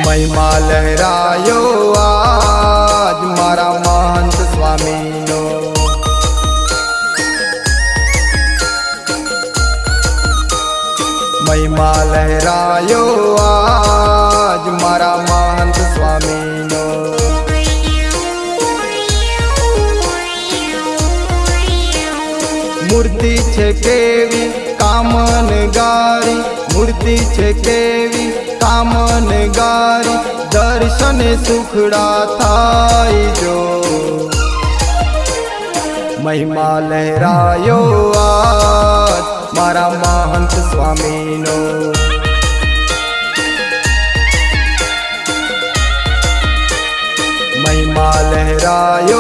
महिमा लहरायो आज मारा महंत स्वामीनो। महिमा लहरायो आज मारा महंत स्वामीनो। मूर्ति छे केवी कामन गारी, मूर्ति छे केवी कामन गारी, दर्शन सुखड़ा थाई जो। महिमा लहरायो आज मारा महंत स्वामीनो। महिमा लहरायो